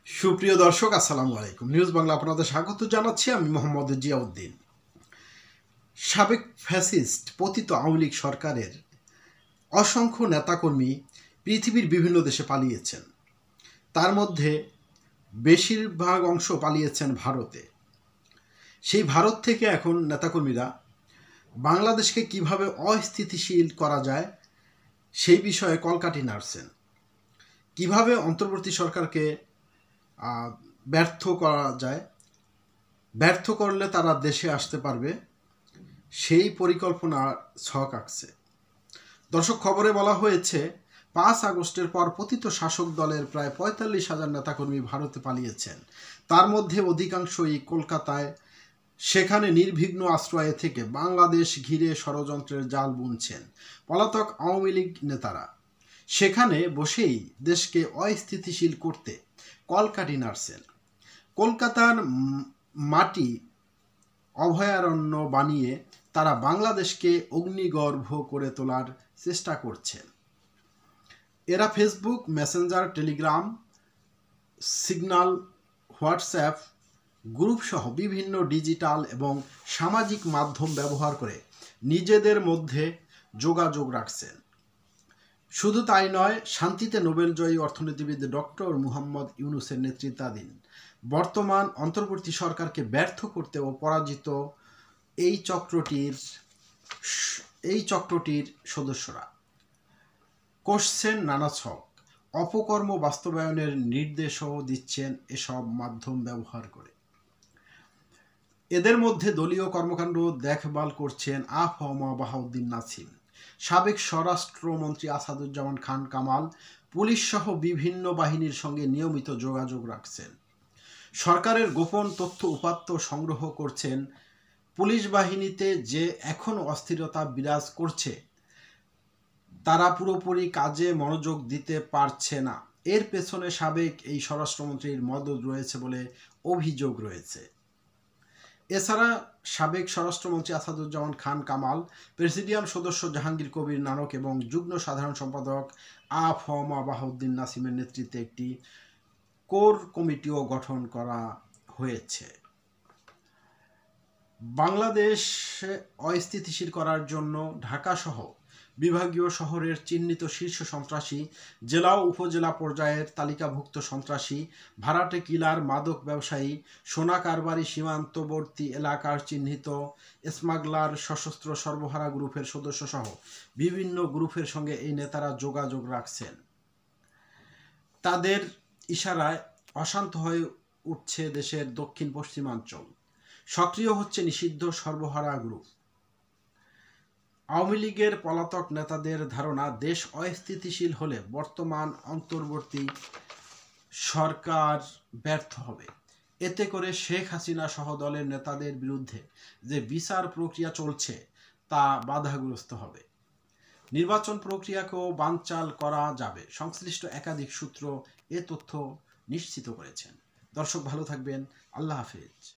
সুপ্রিয় দর্শক, আসসালামু আলাইকুম। নিউজ বাংলা আপনাদের স্বাগত জানাচ্ছি। আমি মোহাম্মদ জিয়াউদ্দিন। সাবেক ফ্যাসিস্ট পতিত আওয়ামী লীগ সরকারের অসংখ্য নেতাকর্মী পৃথিবীর বিভিন্ন দেশে পালিয়েছেন। তার মধ্যে বেশিরভাগ অংশ পালিয়েছেন ভারতে। সেই ভারত থেকে এখন নেতাকর্মীরা বাংলাদেশকে কিভাবে অস্থিতিশীল করা যায় সেই বিষয়ে কলকাঠি নাড়ছেন। কিভাবে অন্তর্বর্তী সরকারকে ব্যর্থ করা যায়, ব্যর্থ করলে তারা দেশে আসতে পারবে, সেই পরিকল্পনা ছক আঁকছে। দর্শক, খবরে বলা হয়েছে 5 আগস্টের পর পতিত শাসক দলের প্রায় 45,000 নেতাকর্মী ভারতে পালিয়েছেন। তার মধ্যে অধিকাংশই কলকাতায়, সেখানে নির্বিঘ্ন আশ্রয়ে থেকে বাংলাদেশ ঘিরে ষড়যন্ত্রের জাল বুনছেন পলাতক আওয়ামী লীগ নেতারা। সেখানে বসেই দেশকে অস্থিতিশীল করতে কলকাঠি নাড়ছেন। কলকাতার মাটি অভয়ারণ্য বানিয়ে তারা বাংলাদেশকে অগ্নিগর্ভ করে তোলার চেষ্টা করছেন। এরা Facebook, Messenger, Telegram, signal, WhatsApp group সহ বিভিন্ন ডিজিটাল এবং সামাজিক মাধ্যম ব্যবহার করে নিজেদের মধ্যে যোগাযোগ রাখছেন। শুধু তাই নয়, শান্তিতে নোবেলজয়ী অর্থনীতিবিদ ডক্টর মুহাম্মদ ইউনূসের নেতৃত্বাধীন বর্তমান অন্তর্বর্তী সরকারকে ব্যর্থ করতে ও পরাজিত এই চক্রটির সদস্যরা কষছেন নানা ছক, অপকর্ম বাস্তবায়নের নির্দেশও দিচ্ছেন এসব মাধ্যম ব্যবহার করে। এদের মধ্যে দলীয় কর্মকাণ্ড দেখভাল করছেন আ.ফ.ম. বাহাউদ্দিন নাসিম, সাবেক স্বরাষ্ট্রমন্ত্রী আসাদুজ্জামান খান কামাল, পুলিশ সহ বিভিন্ন বাহিনীর সঙ্গে নিয়মিত যোগাযোগ রাখছেন। সরকারের গোপন তথ্য উপাত্ত সংগ্রহ করছেন। পুলিশ বাহিনীতে যে এখন অস্থিরতা বিরাজ করছে, তারা পুরোপুরি কাজে মনোযোগ দিতে পারছে না। এর পেছনে সাবেক এই স্বরাষ্ট্রমন্ত্রীর মদদ রয়েছে বলে অভিযোগ রয়েছে। এছাড়া সাবেক স্বরাষ্ট্রমন্ত্রী আসাদুজ্জামান খান কামাল, প্রেসিডিয়াম সদস্য জাহাঙ্গীর কবির নানক এবং যুগ্ম সাধারণ সম্পাদক আ.ফ.ম. বাহাউদ্দিন নাসিমের নেতৃত্বে একটি কোর কমিটিও গঠন করা হয়েছে। বাংলাদেশ অস্থিতিশীল করার জন্য ঢাকাসহ বিভাগীয় শহরের চিহ্নিত শীর্ষ সন্ত্রাসী, জেলা ও উপজেলা পর্যায়ের তালিকাভুক্ত সন্ত্রাসী, ভাড়াটে কিলার, মাদক ব্যবসায়ী, সোনা কারবারি, সীমান্তবর্তী এলাকার চিহ্নিত স্মাগলার, সশস্ত্র সর্বহারা গ্রুপের সদস্যসহ বিভিন্ন গ্রুপের সঙ্গে এই নেতারা যোগাযোগ রাখছেন। তাদের ইশারায় অশান্ত হয়ে উঠছে দেশের দক্ষিণ পশ্চিমাঞ্চল। সক্রিয় হচ্ছে নিষিদ্ধ সর্বহারা গ্রুপ। আওয়ামী লীগের পলাতক নেতাদের ধারণা, দেশ অস্থিতিশীল হলে বর্তমান অন্তর্বর্তী সরকার ব্যর্থ হবে। এতে করে শেখ হাসিনা সহ দলের নেতাদের বিরুদ্ধে যে বিচার প্রক্রিয়া চলছে তা বাধাগ্রস্ত হবে। নির্বাচন প্রক্রিয়াকেও বানচাল করা যাবে। সংশ্লিষ্ট একাধিক সূত্র এ তথ্য নিশ্চিত করেছেন। দর্শক, ভালো থাকবেন। আল্লাহ হাফেজ।